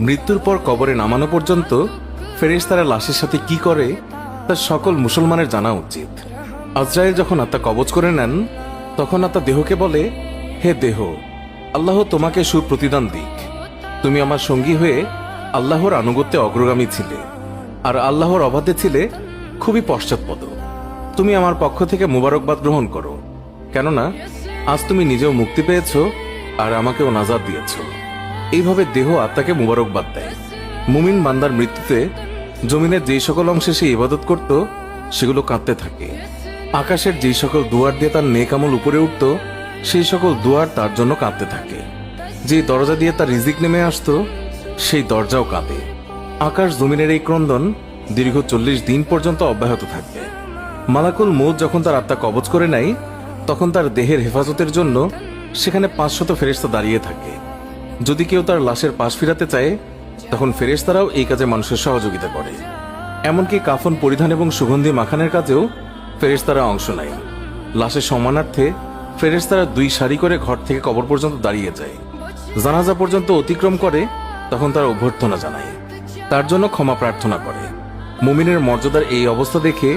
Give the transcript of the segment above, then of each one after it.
মৃত্যুর পর কবরে নামানো পর্যন্ত ফেরেশতারা লাশের সাথে কি করে তা সকল মুসলমানের জানা উচিত। আজরাইল যখন আত্মা কবজ করে নেন তখন আত্মা দেহকে বলে, হে দেহ, আল্লাহ তোমাকে সুপ্রতিদান দিক। তুমি আমার সঙ্গী হয়ে আল্লাহর আনুগত্যে অগ্রগামী ছিলে, আর আল্লাহর অবাধে ছিলে খুবই পশ্চাৎপদ। তুমি আমার পক্ষ থেকে মুবারকবাদ গ্রহণ করো, কেননা আজ তুমি নিজেও মুক্তি পেয়েছ আর আমাকেও নাজাত দিয়েছ। এইভাবে দেহ আত্মাকে মুবারকবাদ দেয়। মুমিন বান্দার মৃত্যুতে জমিনের যেই সকল অংশে সে ইবাদত করত সেগুলো কাঁদতে থাকে। আকাশের যেই সকল দুয়ার দিয়ে তার নেক আমল উপরে উঠত সেই সকল দুয়ার তার জন্য কাঁদতে থাকে। যে দরজা দিয়ে তার রিজিক নেমে আসত সেই দরজাও কাঁদে। আকাশ জমিনের এই ক্রন্দন দীর্ঘ 40 দিন পর্যন্ত অব্যাহত থাকবে। মালাকুল মউত যখন তার আত্মা কবজ করে নেয় তখন তার দেহের হেফাজতের জন্য সেখানে 500 ফেরেশতা দাঁড়িয়ে থাকে। যদি কেউ তার লাশের পাশ ফিরাতে চায় তখন ফেরেশতারাও এই কাজে মানুষের সহযোগিতা করে। এমনকি কাফন পরিধান এবং সুগন্ধি মাখানের কাজেও ফেরেশতারা অংশ নেয়। লাশের সম্মানার্থে ফেরেশতারা 2 সারি করে ঘর থেকে কবর পর্যন্ত দাঁড়িয়ে যায়। জানাজা পর্যন্ত অতিক্রম করে তখন তারা অভ্যর্থনা জানায়, তার জন্য ক্ষমা প্রার্থনা করে। মুমিনের মর্যাদার এই অবস্থা দেখে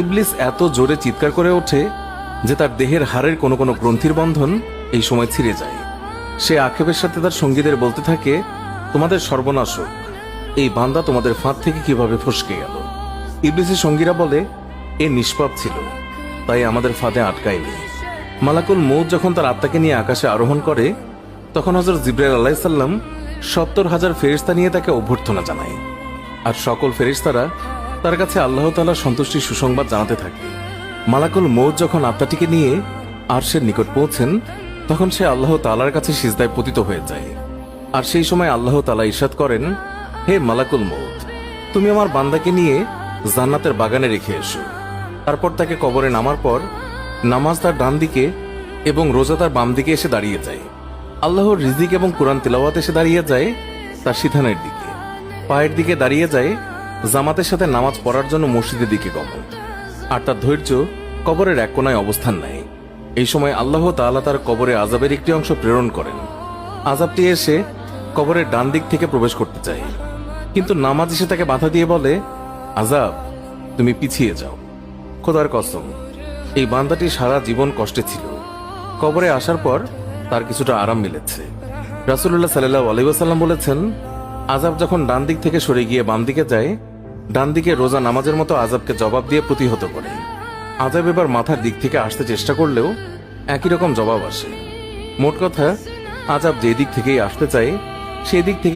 ইবলিস এত জোরে চিৎকার করে ওঠে যে তার দেহের হাড়ের কোনো কোনো গ্রন্থির বন্ধন এই সময় ছিঁড়ে যায়। সে আক্ষেপের সাথে তার সঙ্গীদের বলতে থাকে, তোমাদের সর্বনাশ হোক, এই বান্দা তোমাদের ফাঁদ থেকে কিভাবে ফসকে গেল। ইবলিসের সঙ্গীরা বলে, এ নিষ্পাপ ছিল, তাই আমাদের ফাঁদে আটকায়নি। মালাকুল মউত যখন তার আত্মাকে নিয়ে আকাশে আরোহণ করে তখন হযরত জিবরাইল আলাইহিস সালাম 70,000 ফেরেশতা নিয়ে তাকে অভ্যর্থনা জানায়। আর সকল ফেরেশতারা তার কাছে আল্লাহ তাআলার সন্তুষ্টির সুসংবাদ জানাতে থাকে। মালাকুল মউত যখন আত্মাটিকে নিয়ে আরশের নিকট পৌঁছেন তখন সে আল্লাহ তাআলার কাছে সিজদায় পতিত হয়ে যায়। আর সেই সময় আল্লাহ তাআলা ইরশাদ করেন, হে মালাকুল মউত, তুমি আমার বান্দাকে নিয়ে জান্নাতের বাগানে রেখে এসো। তারপর তাকে কবরে নামার পর নামাজ তার ডান দিকে এবং রোজা তার বাম দিকে এসে দাঁড়িয়ে যায়। আল্লাহর রিজিক এবং কোরআন তিলাওয়াত এসে দাঁড়িয়ে যায় তার সিধানের দিকে। পায়ের দিকে দাঁড়িয়ে যায় জামাতের সাথে নামাজ পড়ার জন্য মসজিদের দিকে গমন। আর তার ধৈর্য কবরের এক কোনায় অবস্থান নেয়। এই সময় আল্লাহ তাআলা তার কবরে আযাবের একটি অংশ প্রেরণ করেন। আযাবটি এসে কবরের ডান দিক থেকে প্রবেশ করতে চায়, কিন্তু নামাজ এসে তাকে বাধা দিয়ে বলে, আযাব, তুমি পিছিয়ে যাও। খোদার কসম, এই বান্দাটি সারা জীবন কষ্টে ছিল, কবরে আসার পর তার কিছুটা আরাম মিলেছে। রাসূলুল্লাহ সাল্লাল্লাহু আলাইহি ওয়াসাল্লাম বলেছেন, আযাব যখন ডান দিক থেকে সরে গিয়ে বাম দিকে যায়, ডান দিকে রোজা নামাজের মতো আযাবকে জবাব দিয়ে প্রতিহত করে। আযাব এবার মাথার দিক থেকে আসতে চেষ্টা করলেও একই রকম জবাব আসে। মোট কথা, আযাব যে দিক থেকেই আসতে চায় সেই দিক থেকে